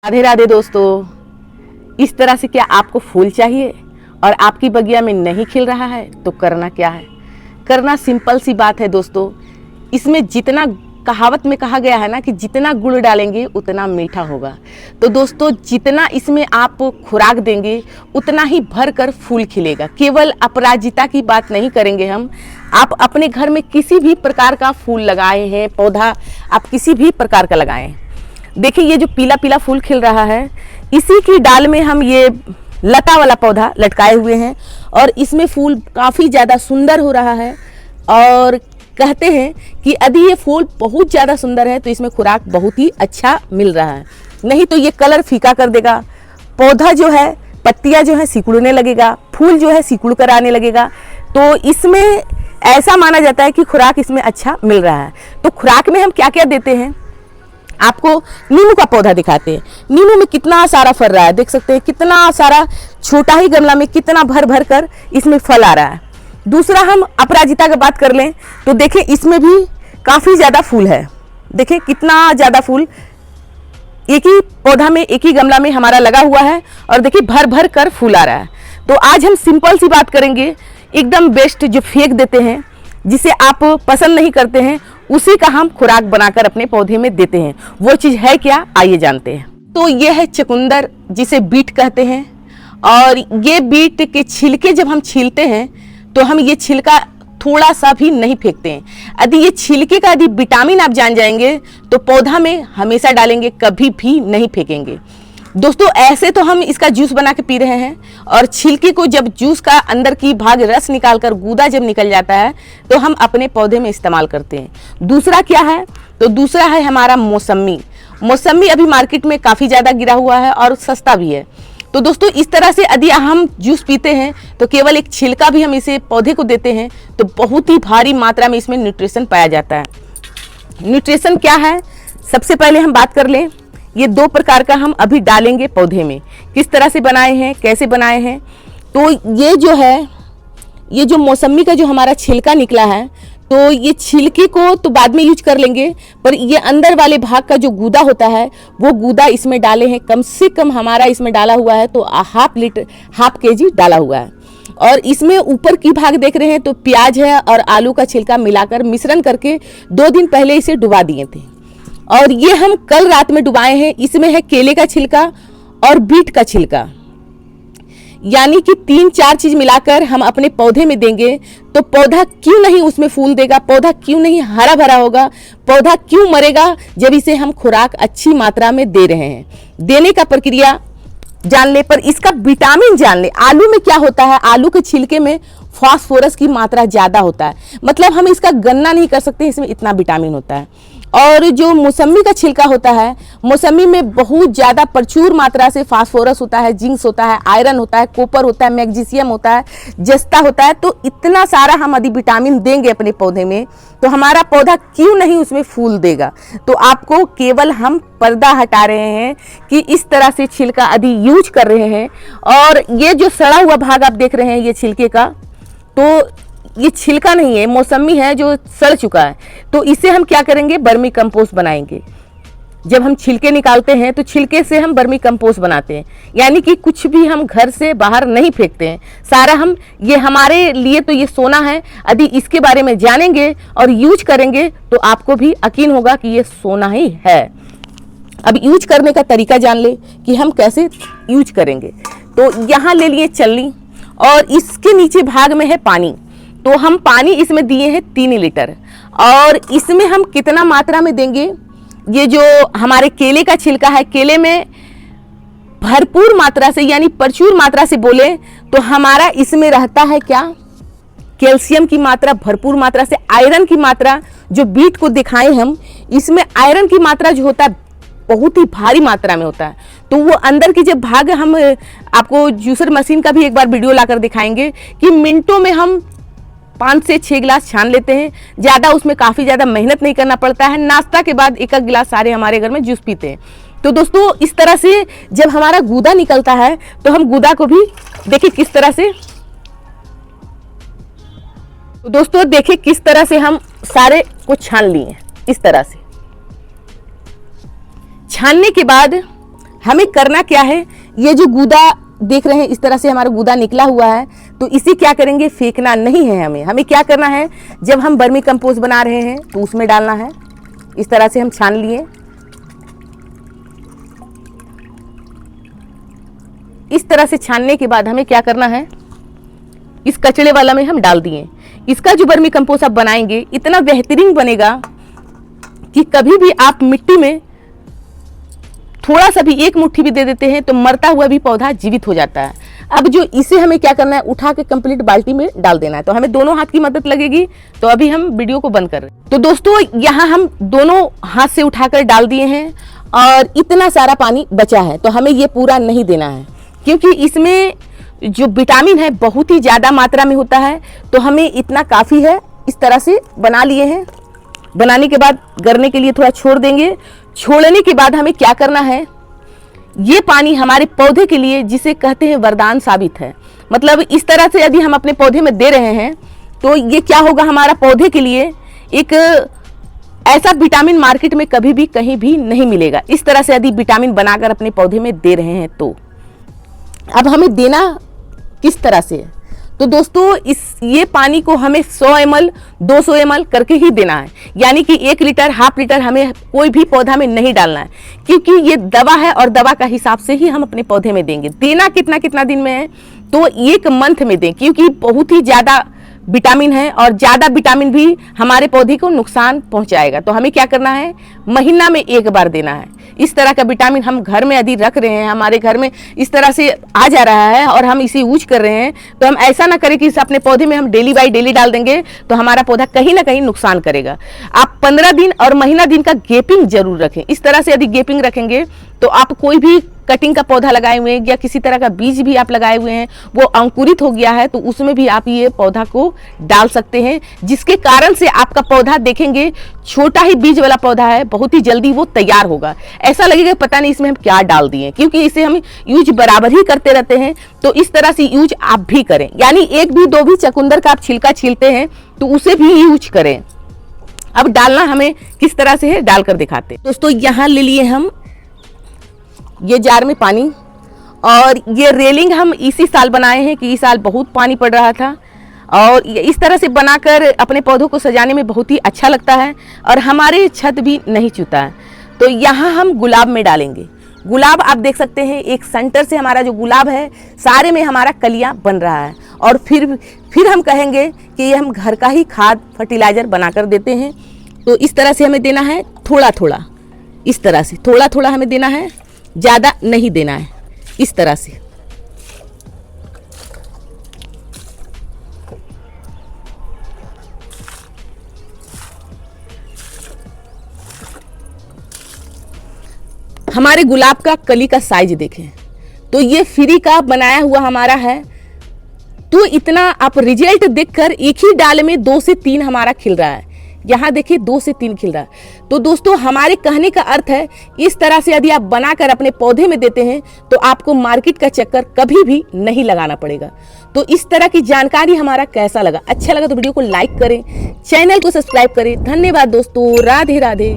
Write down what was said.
राधे राधे दोस्तों। इस तरह से क्या आपको फूल चाहिए और आपकी बगिया में नहीं खिल रहा है तो करना क्या है? करना सिंपल सी बात है दोस्तों। इसमें जितना कहावत में कहा गया है ना कि जितना गुड़ डालेंगे उतना मीठा होगा। तो दोस्तों जितना इसमें आप खुराक देंगे उतना ही भर कर फूल खिलेगा। केवल अपराजिता की बात नहीं करेंगे हम। आप अपने घर में किसी भी प्रकार का फूल लगाए हैं, पौधा आप किसी भी प्रकार का लगाएं। देखिए ये जो पीला पीला फूल खिल रहा है, इसी की डाल में हम ये लता वाला पौधा लटकाए हुए हैं और इसमें फूल काफ़ी ज़्यादा सुंदर हो रहा है। और कहते हैं कि यदि ये फूल बहुत ज़्यादा सुंदर है तो इसमें खुराक बहुत ही अच्छा मिल रहा है, नहीं तो ये कलर फीका कर देगा। पौधा जो है, पत्तियाँ जो है सिकुड़ने लगेगा, फूल जो है सिकुड़ कर आने लगेगा। तो इसमें ऐसा माना जाता है कि खुराक इसमें अच्छा मिल रहा है। तो खुराक में हम क्या क्या देते हैं, आपको नींबू का पौधा दिखाते हैं। नींबू में कितना सारा फल रहा है, देख सकते हैं कितना सारा, छोटा ही गमला में कितना भर भर कर इसमें फल आ रहा है। दूसरा हम अपराजिता की बात कर लें तो देखें इसमें भी काफ़ी ज़्यादा फूल है। देखें कितना ज़्यादा फूल एक ही पौधा में, एक ही गमला में हमारा लगा हुआ है और देखिए भर भर कर फूल आ रहा है। तो आज हम सिंपल सी बात करेंगे, एकदम बेस्ट, जो फेंक देते हैं, जिसे आप पसंद नहीं करते हैं, उसी का हम खुराक बनाकर अपने पौधे में देते हैं। वो चीज़ है क्या, आइए जानते हैं। तो ये है चुकंदर, जिसे बीट कहते हैं। और ये बीट के छिलके जब हम छीलते हैं तो हम ये छिलका थोड़ा सा भी नहीं फेंकते हैं। यदि ये छिलके का यदि विटामिन आप जान जाएंगे तो पौधा में हमेशा डालेंगे, कभी भी नहीं फेंकेंगे। दोस्तों ऐसे तो हम इसका जूस बना के पी रहे हैं और छिलके को जब जूस का अंदर की भाग रस निकालकर गूदा जब निकल जाता है तो हम अपने पौधे में इस्तेमाल करते हैं। दूसरा क्या है, तो दूसरा है हमारा मौसमी। मौसमी अभी मार्केट में काफ़ी ज़्यादा गिरा हुआ है और सस्ता भी है। तो दोस्तों इस तरह से यदि हम जूस पीते हैं तो केवल एक छिलका भी हम इसे पौधे को देते हैं तो बहुत ही भारी मात्रा में इसमें न्यूट्रिशन पाया जाता है। न्यूट्रिशन क्या है, सबसे पहले हम बात कर लें। ये दो प्रकार का हम अभी डालेंगे पौधे में। किस तरह से बनाए हैं, कैसे बनाए हैं, तो ये जो है, ये जो मौसमी का जो हमारा छिलका निकला है, तो ये छिलके को तो बाद में यूज कर लेंगे, पर ये अंदर वाले भाग का जो गूदा होता है वो गूदा इसमें डाले हैं। कम से कम हमारा इसमें डाला हुआ है तो हाफ केजी डाला हुआ है। और इसमें ऊपर की भाग देख रहे हैं तो प्याज है और आलू का छिलका मिलाकर मिश्रण करके 2 दिन पहले इसे डुबा दिए थे और ये हम कल रात में डुबाए हैं। इसमें है केले का छिलका और बीट का छिलका, यानी कि 3-4 चीज मिलाकर हम अपने पौधे में देंगे तो पौधा क्यों नहीं उसमें फूल देगा, पौधा क्यों नहीं हरा भरा होगा, पौधा क्यों मरेगा जब इसे हम खुराक अच्छी मात्रा में दे रहे हैं। देने का प्रक्रिया जान ले, पर इसका विटामिन जान ले। आलू में क्या होता है, आलू के छिलके में फास्फोरस की मात्रा ज्यादा होता है, मतलब हम इसका गणना नहीं कर सकते, इसमें इतना विटामिन होता है। और जो मौसमी का छिलका होता है, मौसमी में बहुत ज़्यादा प्रचुर मात्रा से फास्फोरस होता है, जिंक्स होता है, आयरन होता है, कॉपर होता है, मैग्नीशियम होता है, जस्ता होता है। तो इतना सारा हम यदि विटामिन देंगे अपने पौधे में तो हमारा पौधा क्यों नहीं उसमें फूल देगा। तो आपको केवल हम पर्दा हटा रहे हैं कि इस तरह से छिलका यदि यूज कर रहे हैं। और ये जो सड़ा हुआ भाग आप देख रहे हैं ये छिलके का, तो ये छिलका नहीं है, मौसमी है जो सड़ चुका है। तो इसे हम क्या करेंगे, वर्मी कंपोस्ट बनाएंगे। जब हम छिलके निकालते हैं तो छिलके से हम वर्मी कंपोस्ट बनाते हैं, यानी कि कुछ भी हम घर से बाहर नहीं फेंकते हैं, सारा हम, ये हमारे लिए तो ये सोना है। यदि इसके बारे में जानेंगे और यूज करेंगे तो आपको भी यकीन होगा कि ये सोना ही है। अब यूज करने का तरीका जान ले कि हम कैसे यूज करेंगे। तो यहाँ ले लिए चलनी और इसके नीचे भाग में है पानी। तो हम पानी इसमें दिए हैं 3 लीटर और इसमें हम कितना मात्रा में देंगे, ये जो हमारे केले का छिलका है, केले में भरपूर मात्रा से, यानी प्रचुर मात्रा से बोले तो हमारा इसमें रहता है क्या, कैल्शियम की मात्रा भरपूर मात्रा से, आयरन की मात्रा, जो बीट को दिखाएं हम, इसमें आयरन की मात्रा जो होता है बहुत ही भारी मात्रा में होता है। तो वो अंदर की जब भाग, हम आपको जूसर मशीन का भी एक बार वीडियो लाकर दिखाएंगे कि मिनटों में हम 5 से 6 गिलास छान लेते हैं। ज़्यादा उसमें काफ़ी ज़्यादा मेहनत नहीं करना पड़ता है। नाश्ता के बाद 1 गिलास सारे हमारे घर में जूस पीते हैं। तो दोस्तों इस तरह से जब हमारा गूदा निकलता है तो हम गूदा को भी देखिए किस तरह से, तो दोस्तों देखिए किस तरह से हम सारे को छान लिए। इस तरह से छानने के बाद हमें करना क्या है, ये जो गूदा देख रहे हैं इस तरह से हमारा गूदा निकला हुआ है, तो इसे क्या करेंगे, फेंकना नहीं है हमें क्या करना है, जब हम वर्मी कंपोस्ट बना रहे हैं तो उसमें डालना है। इस तरह से हम छान लिए। इस तरह से छानने के बाद हमें क्या करना है, इस कचड़े वाला में हम डाल दिए। इसका जो वर्मी कंपोस्ट आप बनाएंगे इतना बेहतरीन बनेगा कि कभी भी आप मिट्टी में थोड़ा सा भी, एक मुट्ठी भी दे देते हैं तो मरता हुआ भी पौधा जीवित हो जाता है। अब जो इसे हमें क्या करना है, उठा के कंप्लीट बाल्टी में डाल देना है। तो हमें दोनों हाथ की मदद लगेगी। तो अभी हम वीडियो को बंद कर रहे हैं। तो दोस्तों यहाँ हम दोनों हाथ से उठाकर डाल दिए हैं और इतना सारा पानी बचा है। तो हमें ये पूरा नहीं देना है क्योंकि इसमें जो विटामिन है बहुत ही ज़्यादा मात्रा में होता है। तो हमें इतना काफ़ी है। इस तरह से बना लिए हैं। बनाने के बाद गरने के लिए थोड़ा छोड़ देंगे। छोड़ने के बाद हमें क्या करना है, ये पानी हमारे पौधे के लिए, जिसे कहते हैं वरदान साबित है। मतलब इस तरह से यदि हम अपने पौधे में दे रहे हैं तो ये क्या होगा, हमारा पौधे के लिए एक ऐसा विटामिन मार्केट में कभी भी कहीं भी नहीं मिलेगा। इस तरह से यदि विटामिन बनाकर अपने पौधे में दे रहे हैं तो अब हमें देना किस तरह से है, तो दोस्तों ये पानी को हमें 100 ml 200 ml करके ही देना है। यानी कि 1 लीटर, हाफ लीटर हमें कोई भी पौधा में नहीं डालना है क्योंकि ये दवा है और दवा का हिसाब से ही हम अपने पौधे में देंगे। देना कितना दिन में है, तो 1 मंथ में दें क्योंकि बहुत ही ज़्यादा विटामिन है और ज़्यादा विटामिन भी हमारे पौधे को नुकसान पहुंचाएगा। तो हमें क्या करना है, महीना में 1 बार देना है। इस तरह का विटामिन हम घर में यदि रख रहे हैं, हमारे घर में इस तरह से आ जा रहा है और हम इसे यूज कर रहे हैं, तो हम ऐसा ना करें कि इस अपने पौधे में हम डेली बाई डेली डाल देंगे तो हमारा पौधा कहीं ना कहीं नुकसान करेगा। आप 15 दिन और महीना दिन का गैपिंग जरूर रखें। इस तरह से यदि गैपिंग रखेंगे तो आप कोई भी कटिंग का पौधा लगाए हुए हैं या किसी तरह का बीज भी आप लगाए हुए हैं, वो अंकुरित हो गया है तो उसमें भी आप ये पौधा को डाल सकते हैं, जिसके कारण से आपका पौधा देखेंगे छोटा ही बीज वाला पौधा है, बहुत ही जल्दी वो तैयार होगा। ऐसा लगेगा पता नहीं इसमें हम क्या डाल दिए, क्योंकि इसे हम यूज बराबर ही करते रहते हैं। तो इस तरह से यूज आप भी करें, यानी 1 भी 2 भी चकुंदर का आप छिलका छीलते हैं तो उसे भी यूज करें। अब डालना हमें किस तरह से है, डालकर दिखाते हैं। दोस्तों यहाँ ले लिए हम ये जार में पानी, और ये रेलिंग हम इसी साल बनाए हैं कि इस साल बहुत पानी पड़ रहा था और इस तरह से बनाकर अपने पौधों को सजाने में बहुत ही अच्छा लगता है और हमारे छत भी नहीं चूता है। तो यहाँ हम गुलाब में डालेंगे। गुलाब आप देख सकते हैं, एक सेंटर से हमारा जो गुलाब है सारे में हमारा कलियाँ बन रहा है और फिर हम कहेंगे कि ये हम घर का ही खाद फर्टिलाइज़र बनाकर देते हैं। तो इस तरह से हमें देना है थोड़ा थोड़ा, इस तरह से थोड़ा थोड़ा हमें देना है, ज़्यादा नहीं देना है। इस तरह से हमारे गुलाब का कली का साइज देखें तो ये फ्री का बनाया हुआ हमारा है। तो इतना आप रिजल्ट देखकर एक ही डाल में 2 से 3 हमारा खिल रहा है। यहाँ देखिए 2 से 3 खिल रहा है। तो दोस्तों हमारे कहने का अर्थ है, इस तरह से यदि आप बनाकर अपने पौधे में देते हैं तो आपको मार्केट का चक्कर कभी भी नहीं लगाना पड़ेगा। तो इस तरह की जानकारी हमारा कैसा लगा, अच्छा लगा तो वीडियो को लाइक करें, चैनल को सब्सक्राइब करें। धन्यवाद दोस्तों, राधे राधे।